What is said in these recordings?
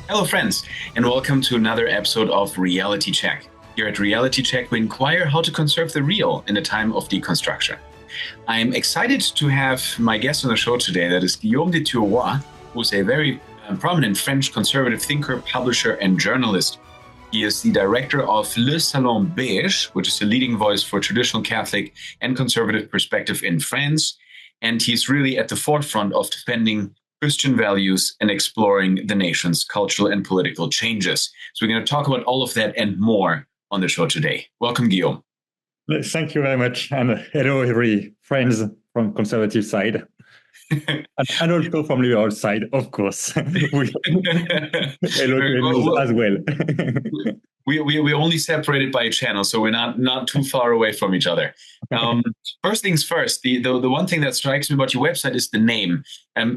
Hello, friends, and welcome to another episode of Reality Check. Here at Reality Check, we inquire how to conserve the real in a time of deconstruction. I'm excited to have my guest on the show today. That is Guillaume de Thieulloy, who's a very prominent French conservative thinker, publisher, and journalist. He is the director of Salon, Beige, which is a leading voice for traditional Catholic and conservative perspective in France. And he's really at the forefront of defending Christian values and exploring the nation's cultural and political changes. So we're going to talk about all of that and more on the show today. Welcome, Guillaume. Thank you very much. And hello, every friends from conservative side. and also from liberal side, of course. Hello to as well. we only separated by a channel, so we're not too far away from each other. First things first, the one thing that strikes me about your website is the name.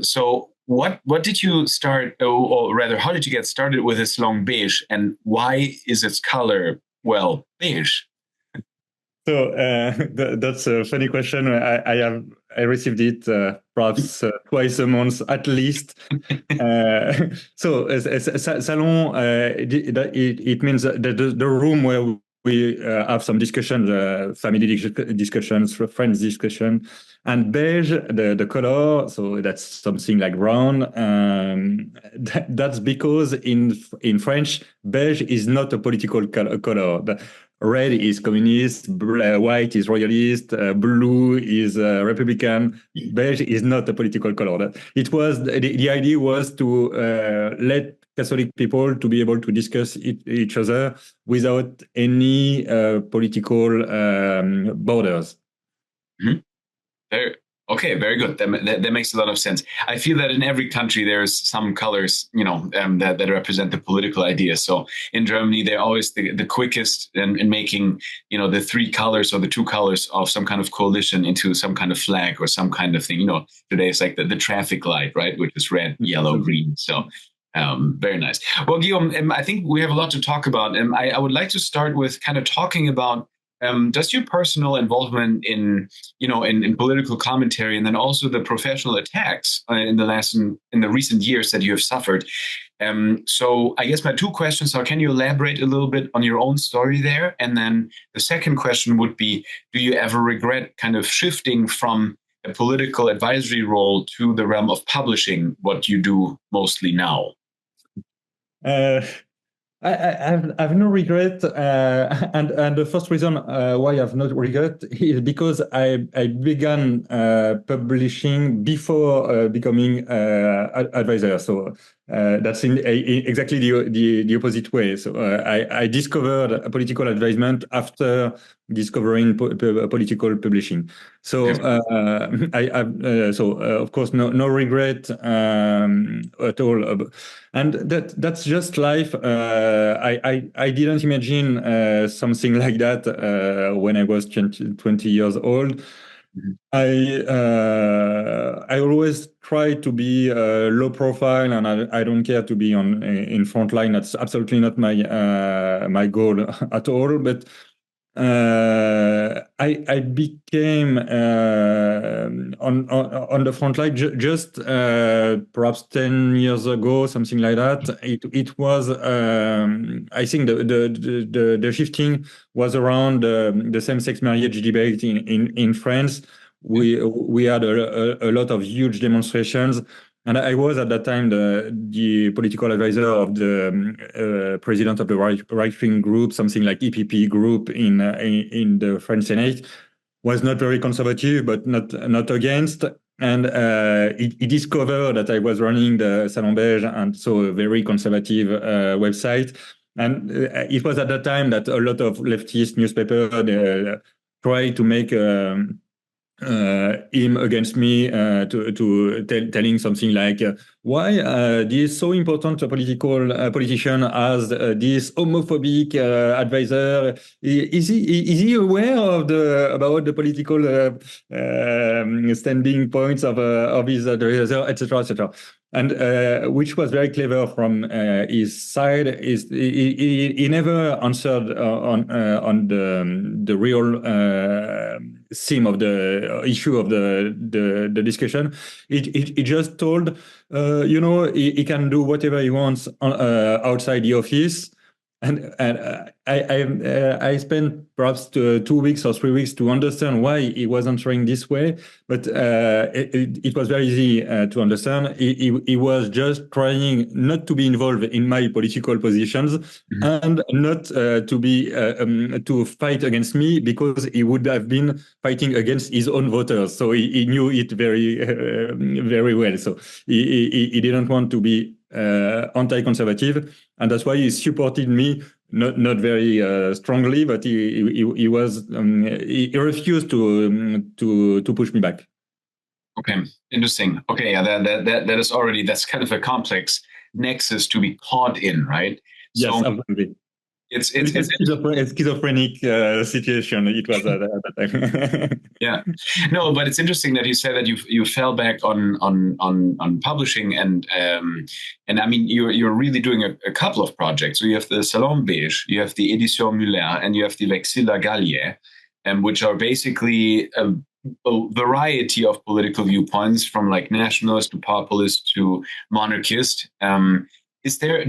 So what did you start, or rather, how did you get started with this Salon Beige, and why is its color, well, beige? So that's a funny question. I received it perhaps twice a month at least. Salon, it means the room where we have some discussions, family discussions, friends discussion, and beige, the color. So that's something like brown. That's because in French, beige is not a political color. Red is communist, white is royalist, blue is Republican. Beige is not a political color. It was the idea was to let Catholic people to be able to discuss each other without any political borders. Mm-hmm. Okay, very good. That makes a lot of sense. I feel that in every country there's some colors, that represent the political idea. So in Germany, they're always the quickest in making, the three colors or the two colors of some kind of coalition into some kind of flag or some kind of thing. Today it's like the traffic light, right, which is red, yellow, green. So very nice. Well, Guillaume, I think we have a lot to talk about. I would like to start with kind of talking about just your personal involvement in political commentary, and then also the professional attacks in the recent years that you have suffered. So I guess my two questions are: can you elaborate a little bit on your own story there? And then the second question would be: do you ever regret kind of shifting from a political advisory role to the realm of publishing, what you do mostly now? I have no regret, and the first reason why I have no regret is because I began publishing before becoming advisor. So that's in exactly the opposite way. So I discovered a political advisement after discovering political publishing. So of course no regret at all. And that's just life. I didn't imagine something like that when I was 20 years old. I always try to be low profile, and I don't care to be in front line. That's absolutely not my goal at all. But I became on the front line just perhaps 10 years ago, something like that. It was I think the shifting was around the same-sex marriage debate in France. We had a lot of huge demonstrations. And I was at that time the political advisor of the president of the right-wing group, something like EPP group in the French Senate. Was not very conservative, but not against. And he discovered that I was running the Salon Beige, and so a very conservative website. And it was at that time that a lot of leftist newspapers tried to make him against me, telling something like, why this so important politician as this homophobic advisor? Is he aware of about the political standing points of his advisor, etc., etc.? And which was very clever from his side is he never answered on the real theme of the issue of the discussion. He just told he can do whatever he wants outside the office. And I spent perhaps 2 weeks or 3 weeks to understand why he was answering this way, but it was very easy to understand. He was just trying not to be involved in my political positions and not to fight against me, because he would have been fighting against his own voters. So he knew it very well. So he didn't want to be anti-conservative, and that's why he supported me, not very strongly, but he refused to push me back. Okay, interesting. Okay, yeah, that's kind of a complex nexus to be caught in, right? Yes, so absolutely. It's a schizophrenic situation. It was at that time. Yeah, no, but it's interesting that you said that you fell back on publishing, and I mean you're really doing a couple of projects. So you have the Salon Beige, you have the Édition Müller, and you have the secularized, which are basically a variety of political viewpoints, from like nationalist to populist to monarchist. Do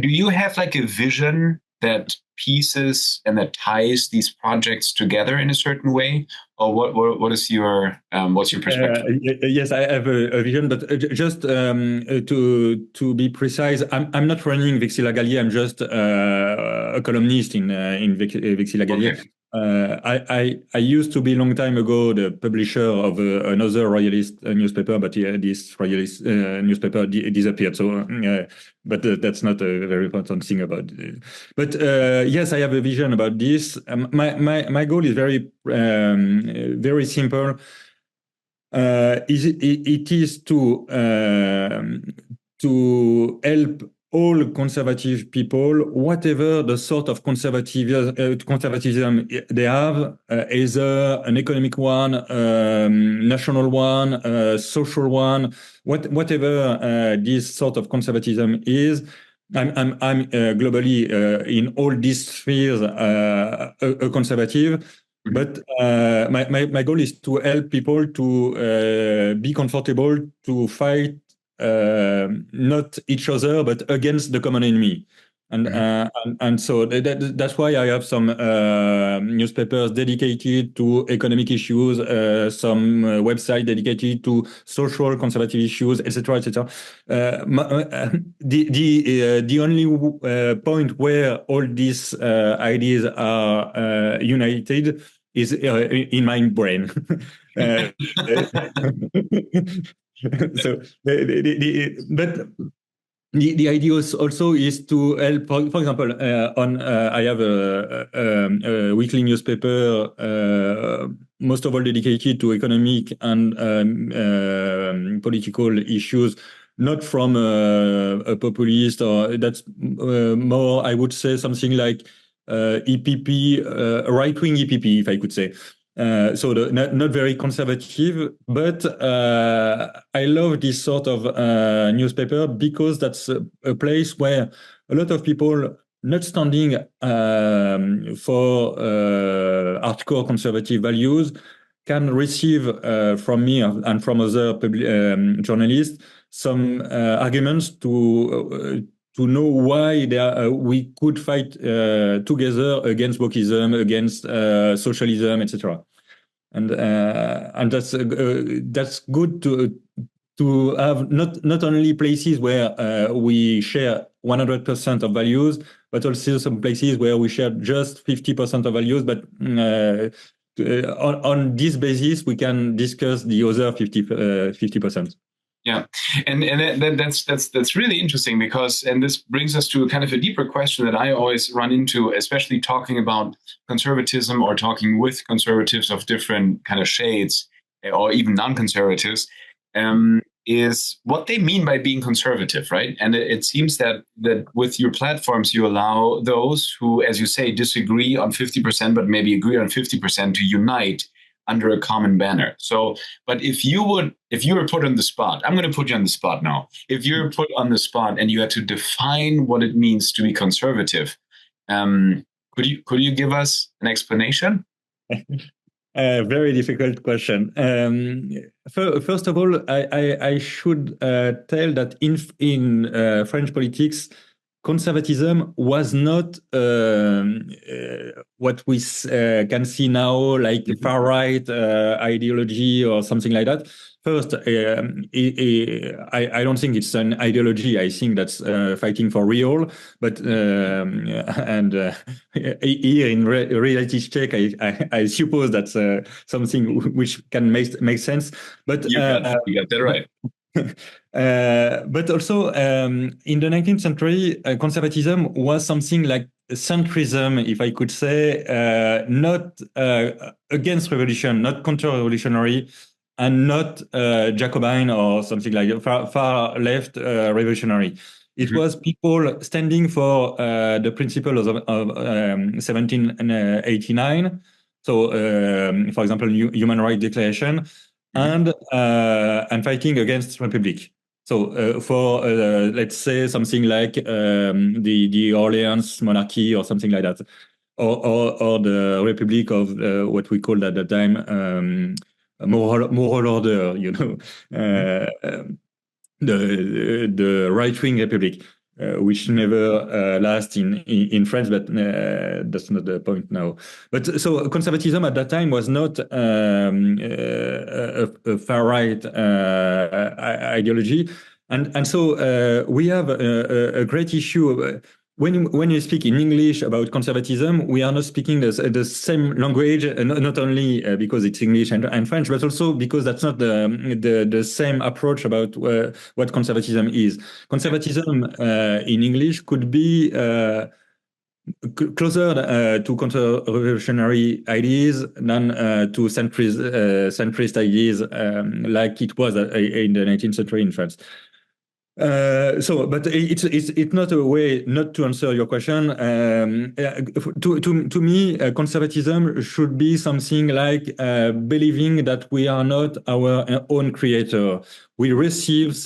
you have like a vision that pieces and that ties these projects together in a certain way, or what is your what's your perspective? Yes, I have a vision, but just to be precise, I'm not running Vexilla Gallier. I'm just a columnist in Vexilla Gallier. Okay. I used to be a long time ago the publisher of another royalist newspaper, but this royalist newspaper disappeared. So, but that's not a very important thing about it. But yes, I have a vision about this. My goal is very simple. It is to help all conservative people, whatever the sort of conservatism they have, either an economic one, national one, social one, whatever this sort of conservatism is. I'm globally in all these spheres a conservative. But my goal is to help people to be comfortable to fight not each other, but against the common enemy. And so that's why I have some newspapers dedicated to economic issues, some website dedicated to social conservative issues, etc., etc. The only point where all these ideas are united is in my brain. So, but the idea also is to help. For example, I have a weekly newspaper, most of all dedicated to economic and political issues, not from a populist, or that's more, I would say, something like EPP, right-wing EPP, if I could say. So not very conservative, but I love this sort of newspaper because that's a place where a lot of people not standing for hardcore conservative values can receive from me and from other journalists some arguments to know why we could fight together against wokeism, against socialism, etc. And that's good to have not only places where we share 100% of values, but also some places where we share just 50% of values. But on this basis, we can discuss the other 50%. Yeah, and that's really interesting, because, and this brings us to kind of a deeper question that I always run into, especially talking about conservatism or talking with conservatives of different kind of shades, or even non-conservatives, is what they mean by being conservative, right? And it seems that with your platforms, you allow those who, as you say, disagree on 50%, but maybe agree on 50% to unite under a common banner. So, but if you were put on the spot, I'm going to put you on the spot now. If you're put on the spot and you had to define what it means to be conservative, could you give us an explanation? A very difficult question. First of all, I should tell that in French politics, conservatism was not what we can see now, like far right ideology or something like that. First, I don't think it's an ideology. I think that's fighting for real. But and here in reality check, I suppose that's something which can make sense. But you got that right. But also in the 19th century, conservatism was something like centrism, if I could say, not against revolution, not counter-revolutionary, and not Jacobin or something like that, far left revolutionary. It was people standing for the principles of 1789. So, for example, Human Rights Declaration, and fighting against republic. So for let's say something like the Orleans monarchy or something like that, or the republic of what we called at the time moral order, the right wing republic. Which never lasts in France, but that's not the point now. But so conservatism at that time was not a far right ideology, and so we have a great issue. When you speak in English about conservatism, we are not speaking the same language, not only because it's English and French, but also because that's not the same approach about what conservatism is. Conservatism in English could be closer to counter-revolutionary ideas than to centrist ideas like it was in the 19th century in France. But it's not a way not to answer your question. To me, conservatism should be something like believing that we are not our own creator. We receive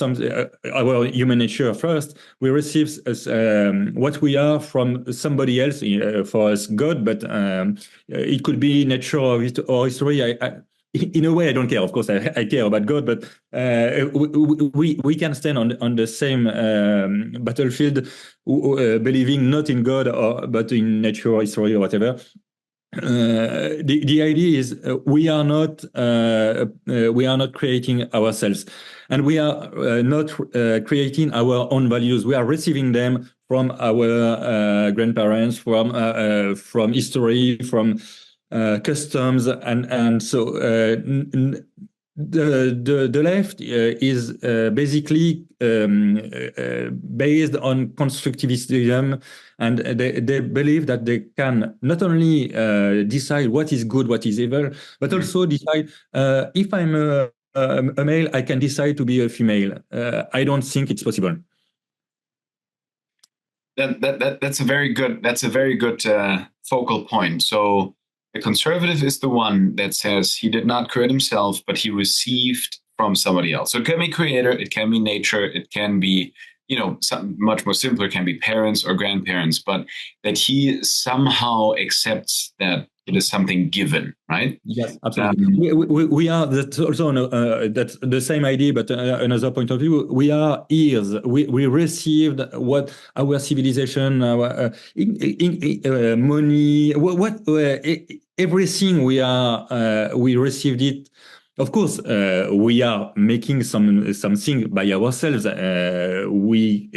our human nature first. We receive what we are from somebody else. For us, God, but it could be nature or history. In a way, I don't care. Of course, I care about God, but we can stand on the same battlefield, believing not in God but in nature, history, or whatever. The idea is we are not creating ourselves, and we are not creating our own values. We are receiving them from our grandparents, from history, from customs, and so the left is basically based on constructivism, and they believe that they can not only decide what is good, what is evil, but also decide if I'm a male, I can decide to be a female. I don't think it's possible. That's a very good focal point. So the conservative is the one that says he did not create himself, but he received from somebody else. So it can be creator, it can be nature, it can be, something much more simpler, it can be parents or grandparents, but that he somehow accepts that it is something given, right? Yes, absolutely. We are, that's also that's the same idea, but another point of view. We are ears. We received what our civilization, our money, what everything we received it. Of course, we are making something by ourselves. We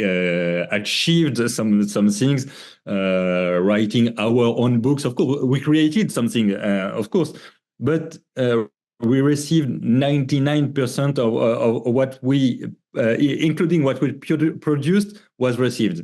achieved some things, writing our own books. Of course, we created something, of course, but we received 99% of what we, including what we produced, was received.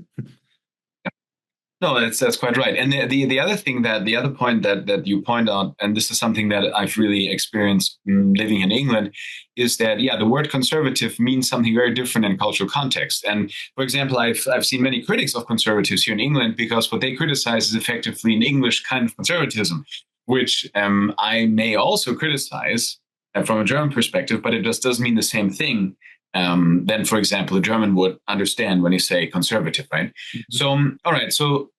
No, that's quite right. And the other thing the other point that you point out, and this is something that I've really experienced living in England, is that the word conservative means something very different in cultural context. And for example, I've seen many critics of conservatives here in England because what they criticize is effectively an English kind of conservatism. which I may also criticize from a German perspective, but it just doesn't mean the same thing than, for example, a German would understand when you say conservative, right? So, all right, so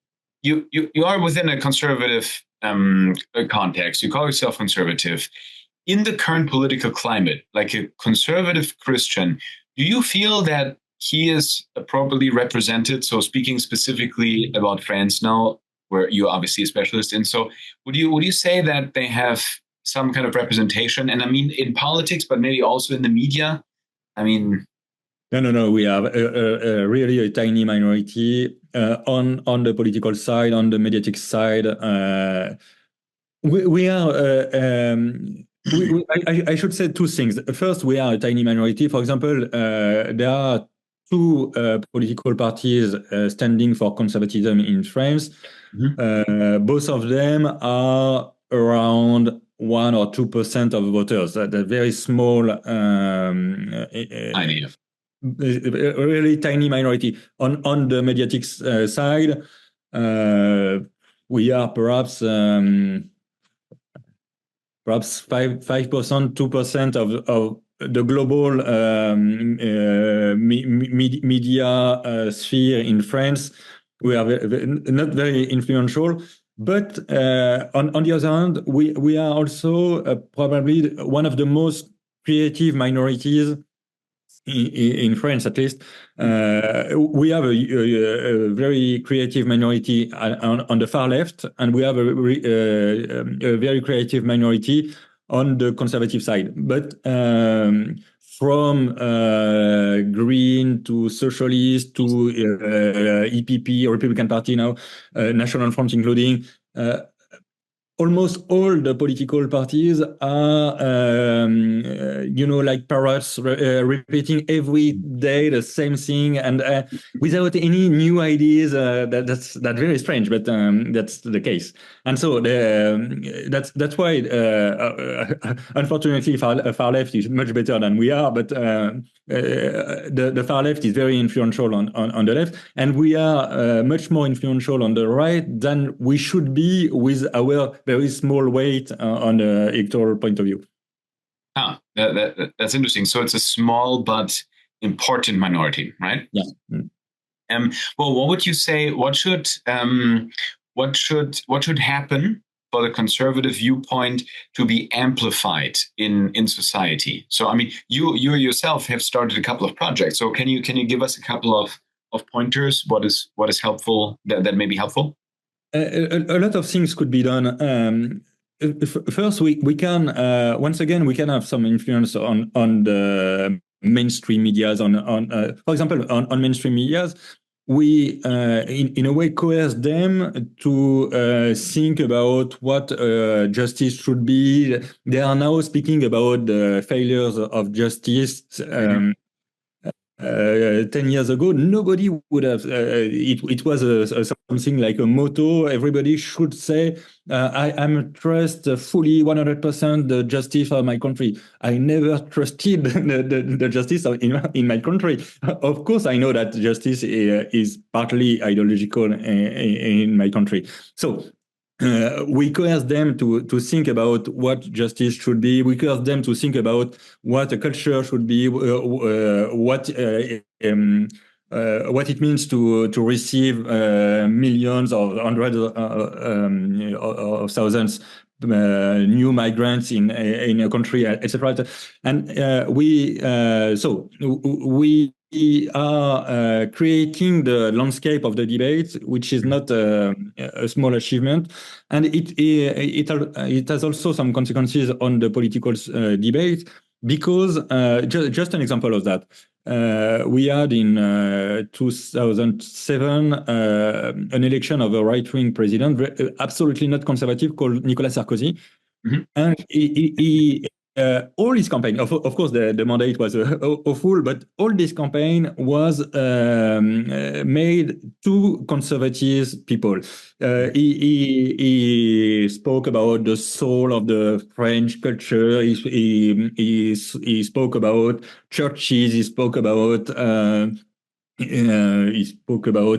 you are within a conservative context. You call yourself conservative. In the current political climate, like a conservative Christian, do you feel that he is appropriately represented? So, speaking specifically about France now, where you're obviously a specialist in, so would you say that they have some kind of representation? And I mean, in politics, but maybe also in the media. I mean, No. We have really a tiny minority on the political side, on the mediatic side. We are. I should say two things. First, we are a tiny minority. For example, there are two political parties standing for conservatism in France. Both of them are around 1 or 2% of voters. That's a very small, idea. Really tiny minority. On the mediatic side, we are perhaps 5%, 2% of the global media sphere in France. We are not very influential. But on the other hand, we are also probably one of the most creative minorities in France, at least. We have a very creative minority on the far left, and we have a very creative minority on the conservative side. But from Green to Socialist to EPP, Republican Party now, National Front including, almost all the political parties are, like parrots, repeating every day the same thing, and without any new ideas. That's very strange, but that's the case. And so that's why, unfortunately, far left is much better than we are. But the far left is very influential on the left, and we are much more influential on the right than we should be with our very small weight on the electoral point of view. That's interesting. So it's a small but important minority, right? Yeah. Well, what would you say? What should happen for the conservative viewpoint to be amplified in society? So, I mean, you yourself have started a couple of projects. So, can you give us a couple of pointers? What is helpful that may be helpful? A lot of things could be done. First, we can once again we can have some influence on the mainstream medias. For example, on mainstream medias, we in a way coerce them to think about what justice should be. They are now speaking about the failures of justice. 10 years ago, nobody would have. It was something like a motto. Everybody should say, "I'm trust fully 100% the justice of my country." I never trusted the justice in my country. Of course, I know that justice is partly ideological in my country. So. We coerce them to think about what justice should be. We coerce them to think about what a culture should be, what it means to receive millions or hundreds of thousands new migrants in a country, etc. And we are creating the landscape of the debate, which is not a small achievement, and it has also some consequences on the political debate, because just an example of that. We had in 2007 an election of a right-wing president, absolutely not conservative, called Nicolas Sarkozy. And he all his campaign, of course, the mandate was awful, but all this campaign was made to conservative people. He spoke about the soul of the French culture. He spoke about churches. He spoke about,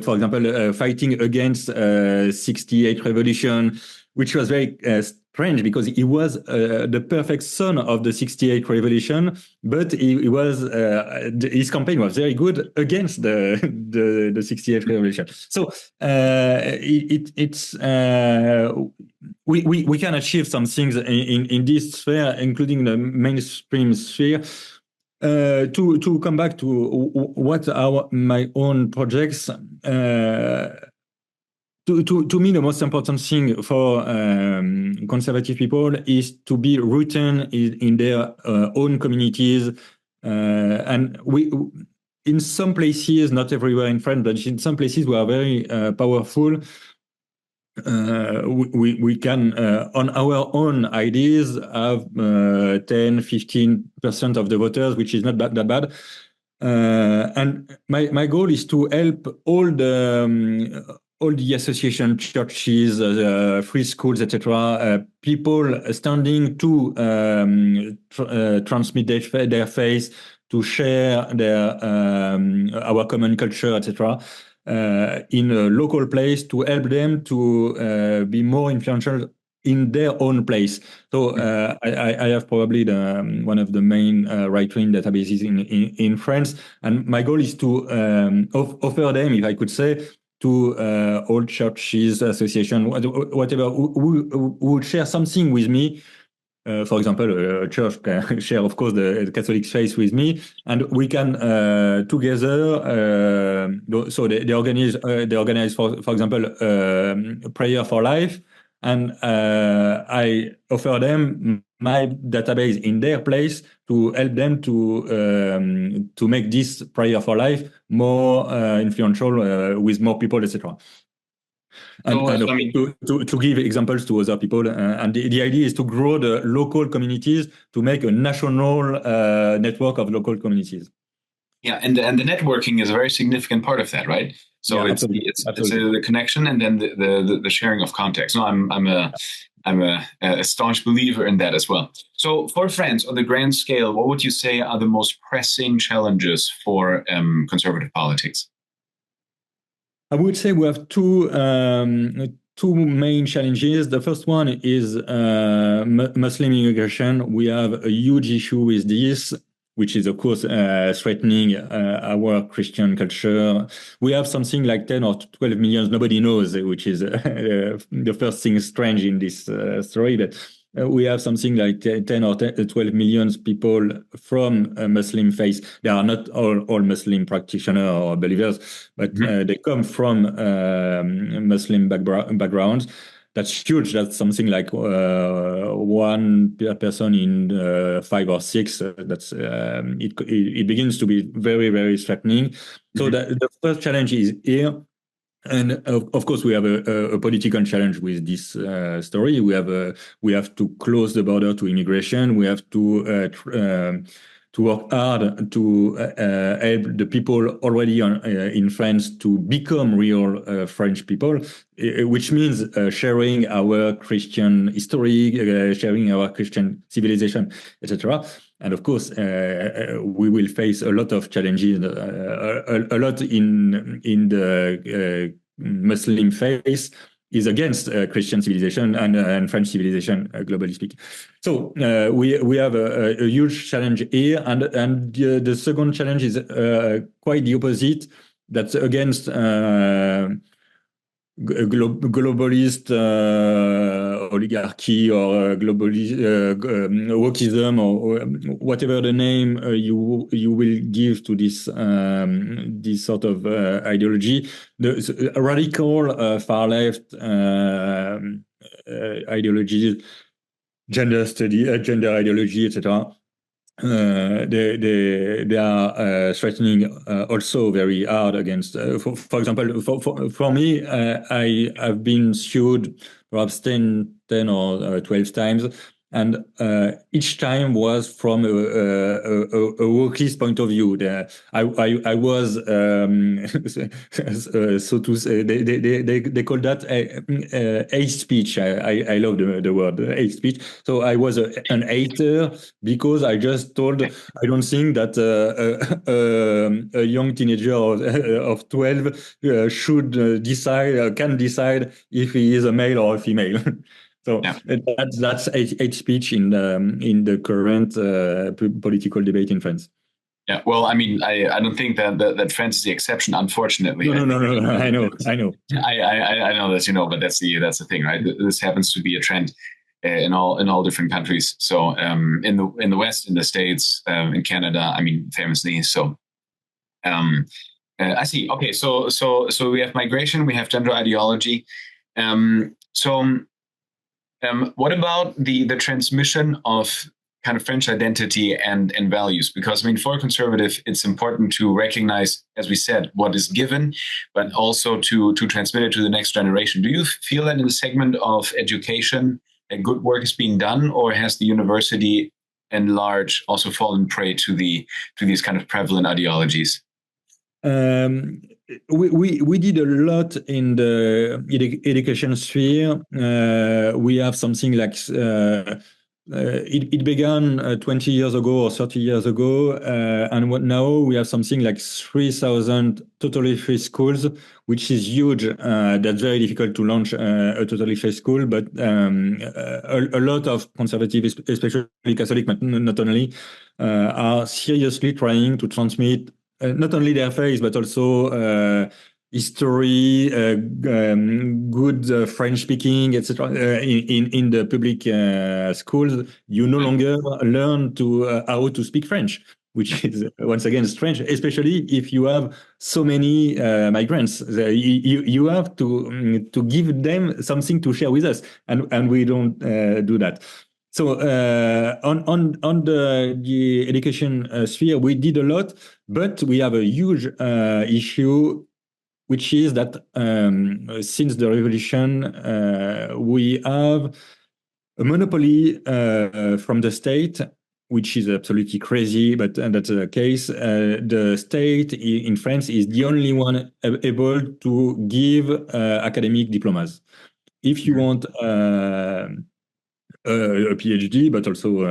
for example, fighting against 68 revolution, which was very strange because he was the perfect son of the 68 revolution, but he was his campaign was very good against the 68 revolution. So it's we can achieve some things in this sphere, including the mainstream sphere. To come back to what are my own projects, to me, the most important thing for conservative people is to be rooted in their own communities. And in some places, not everywhere in France, but in some places we are very powerful. We can, on our own ideas, have 10, 15% of the voters, which is not that bad. And my goal is to help all the association, churches, free schools, etc., people standing to transmit their faith, to share their our common culture, etc., in a local place, to help them to be more influential in their own place. So I have probably one of the main right-wing databases in France, and my goal is to offer them, if I could say, to all churches, association, whatever, who would share something with me. For example, a church can share, of course, the Catholic faith with me, and we can together. So they organize, for example, prayer for life, and I offer them my database in their place to help them to make this prayer for life more influential with more people, etc. And, So, and I mean, to give examples to other people. And the idea is to grow the local communities to make a national network of local communities. yeah, and the networking is a very significant part of that, right? So Yeah, it's absolutely. the connection and then the sharing of context. No, I'm a staunch believer in that as well. So for France, on the grand scale, what would you say are the most pressing challenges for conservative politics? I would say we have two main challenges. The first one is Muslim immigration. We have a huge issue with this, which is, of course, threatening our Christian culture. We have something like 10 or 12 million, nobody knows, which is the first thing strange in this story. But we have something like 10 or 12 million people from Muslim faith. They are not all Muslim practitioners or believers, but they come from Muslim backgrounds. That's huge. That's something like one person in 5 or 6. That's it begins to be very, very threatening. So the first challenge is here. And of course, we have a political challenge with this story. We have to close the border to immigration. We have to work hard to help the people already in France to become real French people, which means sharing our Christian history, sharing our Christian civilization, etc. And of course, we will face a lot of challenges, a lot in the Muslim faith is against Christian civilization and French civilization, globally speaking. So we have a huge challenge here, and the second challenge is quite the opposite. That's against globalist oligarchy or globalist wokism or whatever the name you will give to this this sort of ideology. The radical far left ideologies, gender ideology, etc. They are threatening also very hard against. For example, for me, I have been sued perhaps 10 or 12 times, and each time was from a wokist point of view. I was so to say, they call that hate speech. I love the word hate speech. So I was an hater because I just told I don't think that a young teenager of 12 should can decide if he is a male or a female. So Yeah. that's hate speech in the current political debate in France. Yeah. Well, I mean, I don't think that France is the exception, unfortunately. No. I know. I know that, but that's the thing, right? This happens to be a trend in all different countries. So in the West, in the States, in Canada, I mean, famously. So I see. Okay, so we have migration, we have gender ideology. What about the transmission of kind of French identity and values? Because I mean, for a conservative, it's important to recognize, as we said, what is given, but also to transmit it to the next generation. Do you feel that in the segment of education, a good work is being done, or has the university in large also fallen prey to these kind of prevalent ideologies? We did a lot in the education sphere. We have something like it began 20 years ago or 30 years ago, and now we have something like 3,000 totally free schools, which is huge. That's very difficult to launch a totally free school, but a lot of conservatives, especially Catholic, but not only, are seriously trying to transmit not only their faith, but also history, good French speaking, etc. In the public schools, you no longer learn to how to speak French, which is once again strange, especially if you have so many migrants. You have to give them something to share with us, and we don't do that. So on the education sphere, we did a lot, but we have a huge issue, which is that since the revolution, we have a monopoly from the state, which is absolutely crazy, but that's the case. The state in France is the only one able to give academic diplomas. If you want a PhD, but also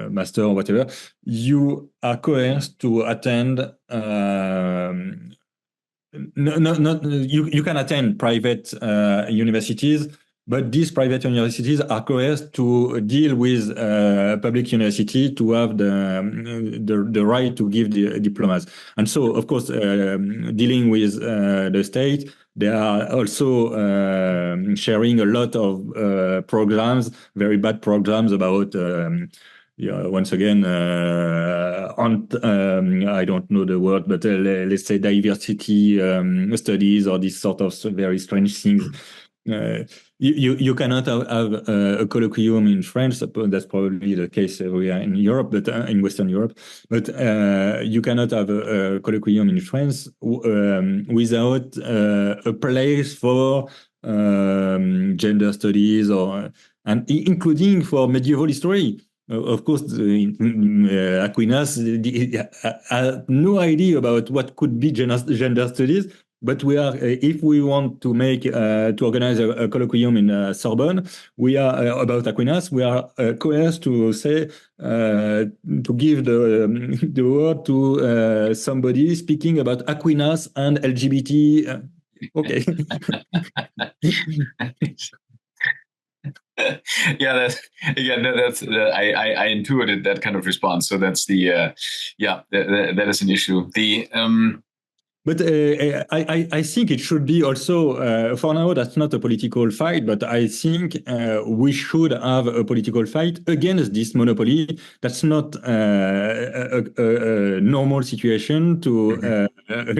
master or whatever, you are coerced to attend. You can attend private universities, but these private universities are coerced to deal with public university to have the right to give the diplomas. And so, of course, dealing with the state, they are also sharing a lot of programs, very bad programs about once again, I don't know the word, but let's say diversity studies or this sort of very strange things. You cannot have a colloquium in France. That's probably the case everywhere in Europe, but in Western Europe. But you cannot have a colloquium in France without a place for gender studies and including for medieval history. Of course, Aquinas had no idea about what could be gender studies, but we are, if we want to make to organize a colloquium in Sorbonne, we are about Aquinas. We are coerced to say to give the word to somebody speaking about Aquinas and LGBT. Okay. Yeah, that's I intuited that kind of response. So that's the that is an issue. But I think it should be also, for now, that's not a political fight, but I think we should have a political fight against this monopoly. That's not a normal situation to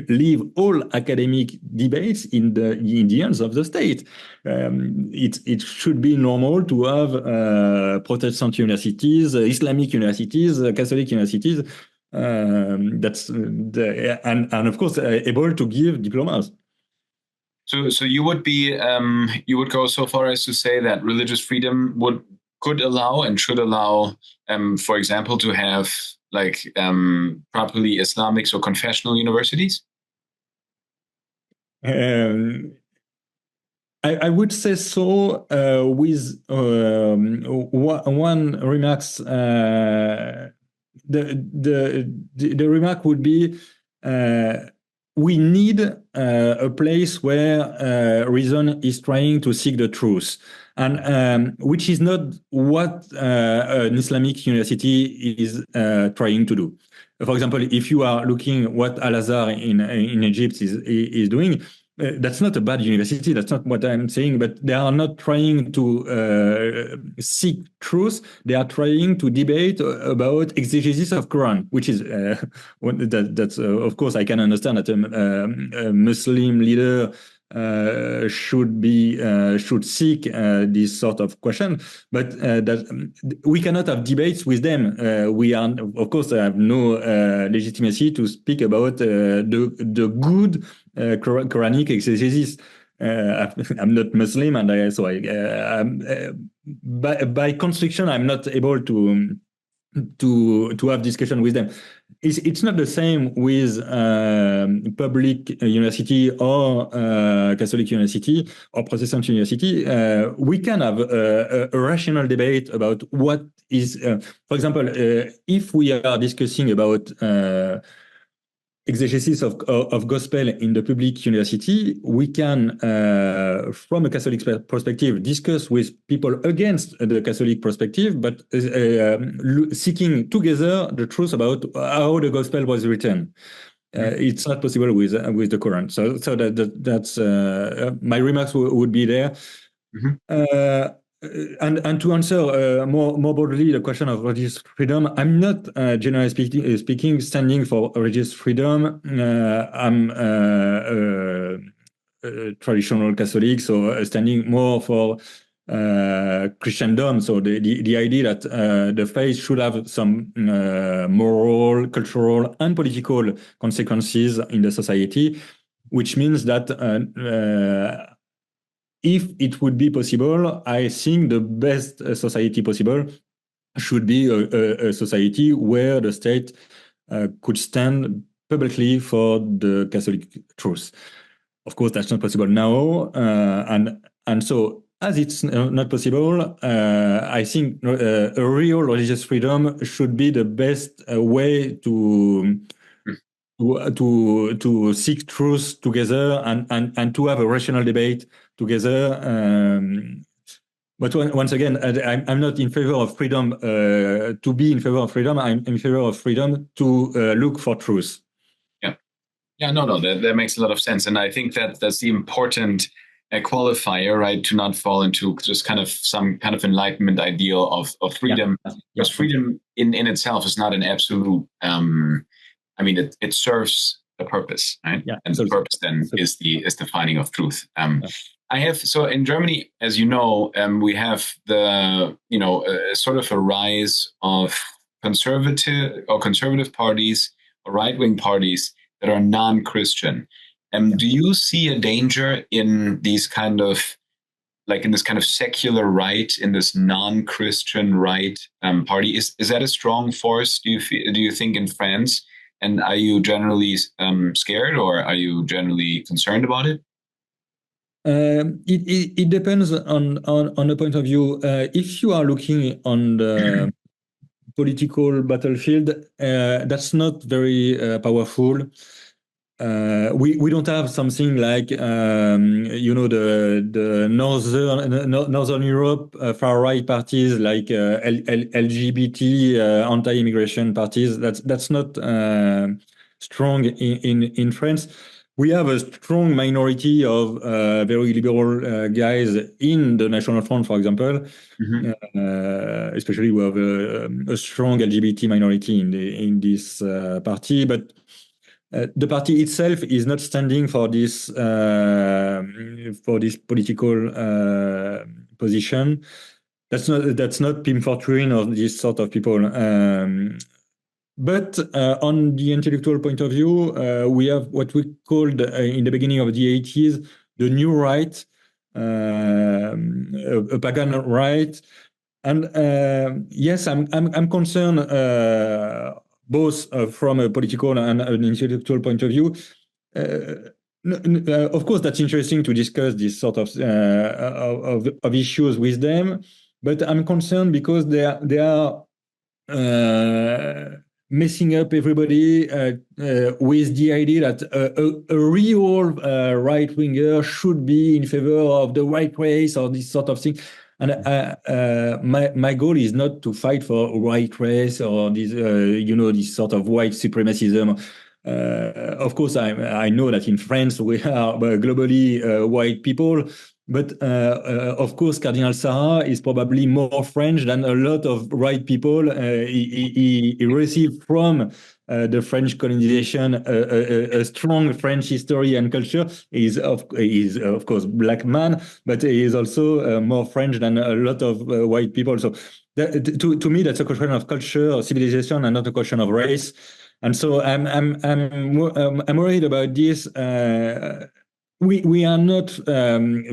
leave all academic debates in the hands of the state. It should be normal to have Protestant universities, Islamic universities, Catholic universities. That's and of course able to give diplomas. So you would be you would go so far as to say that religious freedom could allow and should allow, for example, to have like properly Islamic or confessional universities? I would say so with one remarks. The remark would be we need a place where reason is trying to seek the truth, and which is not what an Islamic university is trying to do. For example, if you are looking what Al-Azhar in Egypt is doing, that's not a bad university. That's not what I'm saying. But they are not trying to seek truth. They are trying to debate about exegesis of Quran, which is that's of course I can understand that a Muslim leader should seek this sort of question, but that we cannot have debates with them. We are, of course, have no legitimacy to speak about the good Quranic exegesis. I'm not Muslim, and by constriction, I'm not able to have discussion with them. It's not the same with public university or Catholic university or Protestant university. We can have a rational debate about what is, for example, if we are discussing about exegesis of gospel in the public university, we can, from a Catholic perspective, discuss with people against the Catholic perspective, but seeking together the truth about how the gospel was written. It's not possible with the Quran. So that's my remarks would be there. Mm-hmm. And to answer more broadly the question of religious freedom, I'm not generally speaking standing for religious freedom. I'm a traditional Catholic, so standing more for Christendom. So the idea that the faith should have some moral, cultural, and political consequences in the society, which means that if it would be possible, I think the best society possible should be a society where the state could stand publicly for the Catholic truth. Of course, that's not possible now, and so as it's not possible, I think a real religious freedom should be the best way to seek truth together and to have a rational debate together. But once again, I'm not in favor of freedom to be in favor of freedom. I'm in favor of freedom to look for truth. Yeah, no, that makes a lot of sense. And I think that's the important qualifier, right? To not fall into just kind of some kind of enlightenment ideal of freedom. Because freedom in itself is not an absolute, I mean, it serves a purpose, right? Yeah, and the purpose then is the finding of truth. So in Germany, as you know, we have the sort of a rise of conservative parties or right-wing parties that are non-Christian. Do you see a danger in these kind of in this kind of secular right, in this non-Christian right party? Is that a strong force? Do you think in France? And are you generally scared, or are you generally concerned about it? It depends on the point of view. If you are looking on the political battlefield, that's not very powerful. We don't have something like the northern Europe far right parties like LGBT anti-immigration parties. That's not strong in France. We have a strong minority of very liberal guys in the National Front, for example. Mm-hmm. Especially we have a strong LGBT minority in this party, but the party itself is not standing for this political position. That's not Pim Fortuyn or this sort of people. But on the intellectual point of view, we have what we called in the beginning of the 80s the new right, a pagan right, and yes, I'm concerned both from a political and an intellectual point of view. Of course, that's interesting to discuss this sort of issues with them, but I'm concerned because they are messing up everybody with the idea that a real right winger should be in favor of the white race or this sort of thing. And my goal is not to fight for white race or this this sort of white supremacism. Of course, I know that in France we are globally white people, but of course, Cardinal Sarah is probably more French than a lot of white people. He received from the French colonization a strong French history and culture. He is of course black man, but he is also more French than a lot of white people. So to me, that's a question of culture, or civilization, and not a question of race. And so I'm worried about this. We are not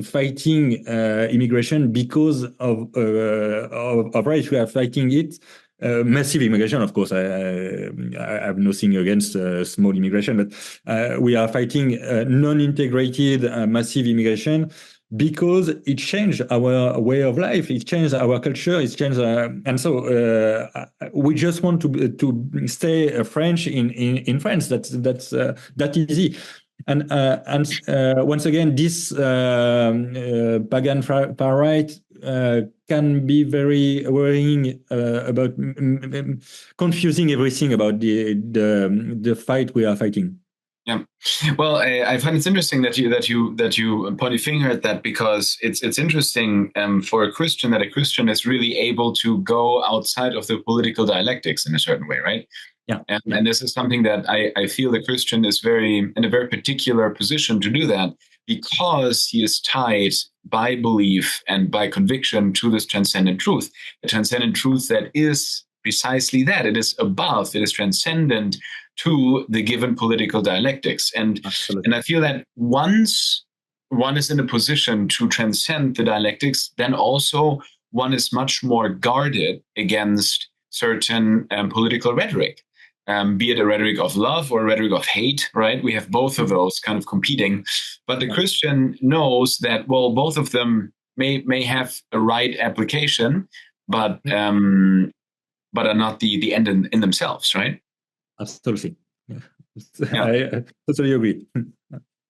fighting immigration because of race. We are fighting it. Massive immigration, of course. I have nothing against small immigration, but we are fighting non-integrated massive immigration because it changed our way of life. It changed our culture. It changed, and so we just want to stay French in France. That's that easy. And once again, this pagan far right can be very worrying about confusing everything about the fight we are fighting. Yeah, well, I find it's interesting that you point a finger at that, because it's interesting for a Christian that a Christian is really able to go outside of the political dialectics in a certain way, right? Yeah. And this is something that I feel the Christian is in a very particular position to do that, because he is tied by belief and by conviction to this transcendent truth, a transcendent truth that is precisely that. It is above, it is transcendent to the given political dialectics. And I feel that once one is in a position to transcend the dialectics, then also one is much more guarded against certain political rhetoric. Be it a rhetoric of love or a rhetoric of hate, right? We have both of those kind of competing. But the Christian knows that, well, both of them may have a right application, but are not the end in themselves, right? Absolutely. Yeah. I totally agree.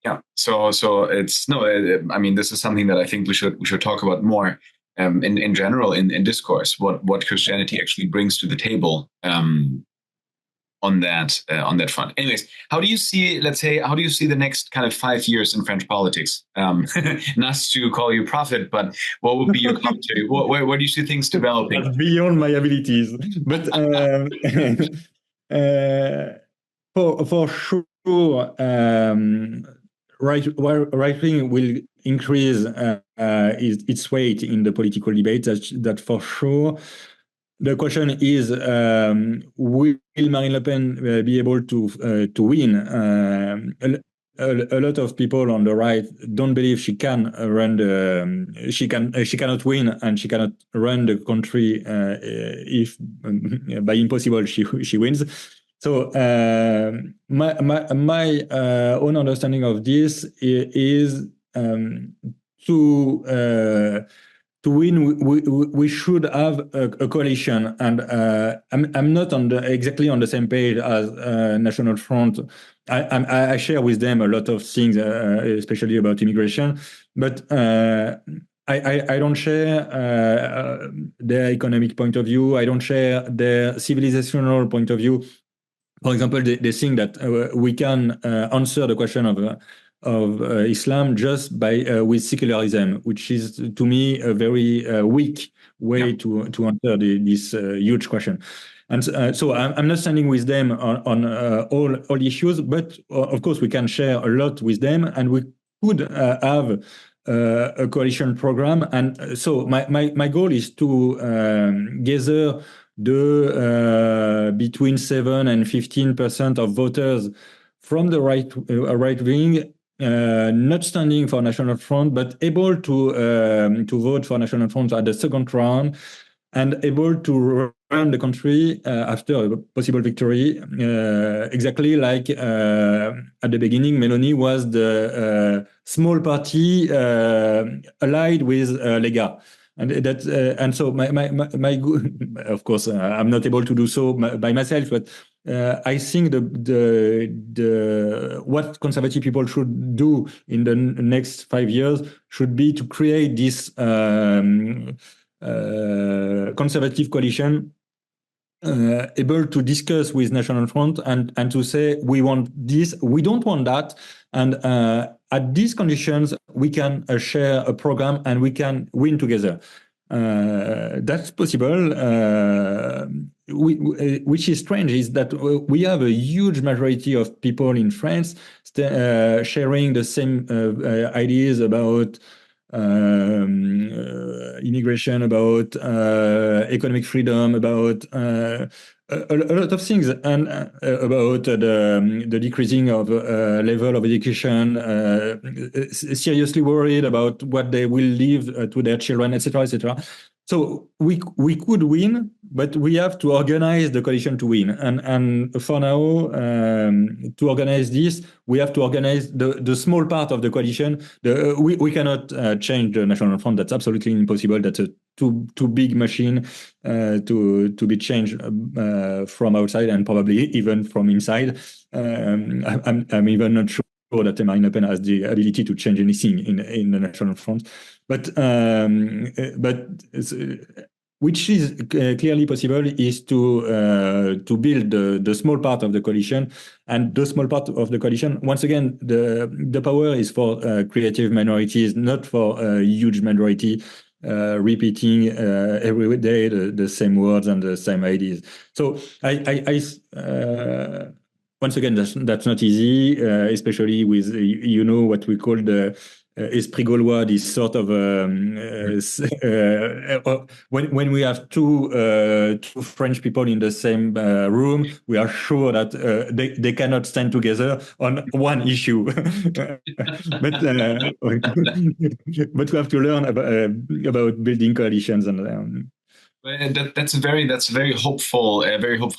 Yeah. So it's I mean, this is something that I think we should talk about more in general in discourse. What Christianity actually brings to the table. On that front. Anyways, how do you see the next kind of 5 years in French politics? Not to call you prophet, but what would be your commentary? Where do you see things developing? That's beyond my abilities, but for sure, right wing will increase its weight in the political debate. That for sure. The question is, will Marine Le Pen be able to win? A lot of people on the right don't believe she can run she cannot win, and she cannot run the country if by impossible she wins. So my own understanding of this is to win, we should have a coalition, and I'm not exactly on the same page as National Front. I share with them a lot of things, especially about immigration, but I don't share their economic point of view. I don't share their civilizational point of view. For example, they think that we can answer the question of Islam just by with secularism, which is to me a very weak way to answer this huge question. And so I'm not standing with them on all issues, but of course we can share a lot with them, and we could have a coalition program. And so my goal is to gather the between 7 and 15% of voters from the right wing, not standing for National Front, but able to vote for National Front at the second round, and able to run the country after a possible victory, exactly like at the beginning, Meloni was the small party allied with Lega. And so my of course I'm not able to do so by myself, but I think the what conservative people should do in the next 5 years should be to create this conservative coalition able to discuss with National Front and to say we want this, we don't want that, and at these conditions we can share a program and we can win together. That's possible. Which is strange is that we have a huge majority of people in France sharing the same ideas about immigration, about economic freedom, about a lot of things, and about the decreasing of level of education, seriously worried about what they will leave to their children, etc., etc. So we could win, but we have to organize the coalition to win. And for now, to organize this, we have to organize the small part of the coalition. We cannot change the National Front. That's absolutely impossible. That's a too big machine to be changed from outside and probably even from inside. I'm even not sure that Marine Le Pen has the ability to change anything in the National Front, but which is clearly possible is to build the small part of the coalition, and the small part of the coalition, once again, the power is for creative minorities, not for a huge majority repeating every day the same words and the same ideas. So once again, that's not easy, especially with what we call the esprit gaulois, this sort of when we have two French people in the same room, we are sure that they cannot stand together on one issue. but we have to learn about building coalitions and. That's a very hopeful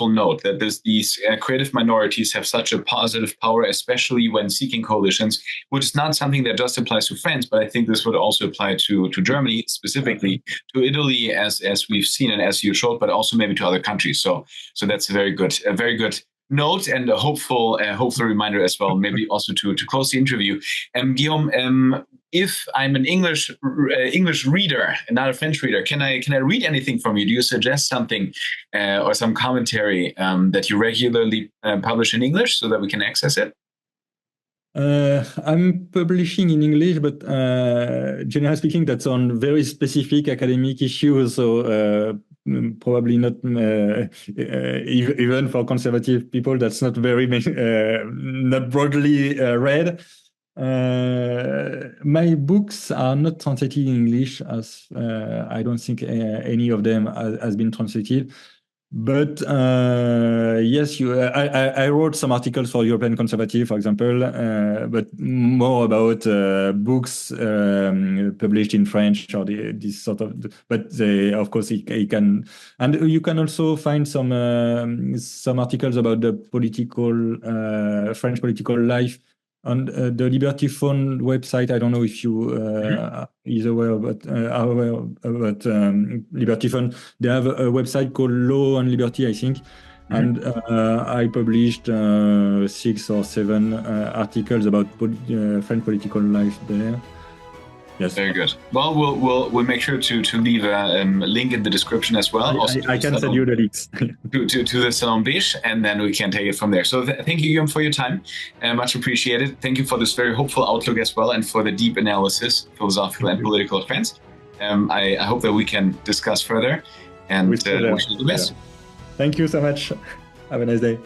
note, that these creative minorities have such a positive power, especially when seeking coalitions, which is not something that just applies to France, but I think this would also apply to Germany, specifically to Italy, as we've seen and as you showed, but also maybe to other countries. So that's a very good note and a hopeful reminder as well, maybe also to close the interview. Guillaume, if I'm an English reader and not a French reader, can I read anything from you? Do you suggest something or some commentary that you regularly publish in English so that we can access it? I'm publishing in English, but generally speaking, that's on very specific academic issues. So probably not even for conservative people, that's not very not broadly read. My books are not translated in English, as I don't think any of them has been translated. But yes, I wrote some articles for European Conservative, for example, but more about books published in French or this sort of. But of course, it can, and you can also find some articles about the French political life on the Liberty Fund website. I don't know if you are aware about Liberty Fund. They have a website called Law and Liberty, I think. And I published 6 or 7 articles about French political life there. Yes. Very good. Well, we'll make sure to leave a link in the description as well. I can send you the links to the Salon Beige, and then we can take it from there. So thank you, Guillaume, for your time. Much appreciated. Thank you for this very hopeful outlook as well, and for the deep analysis, philosophical and political of France. I hope that we can discuss further, and wish you the best. Thank you so much. Have a nice day.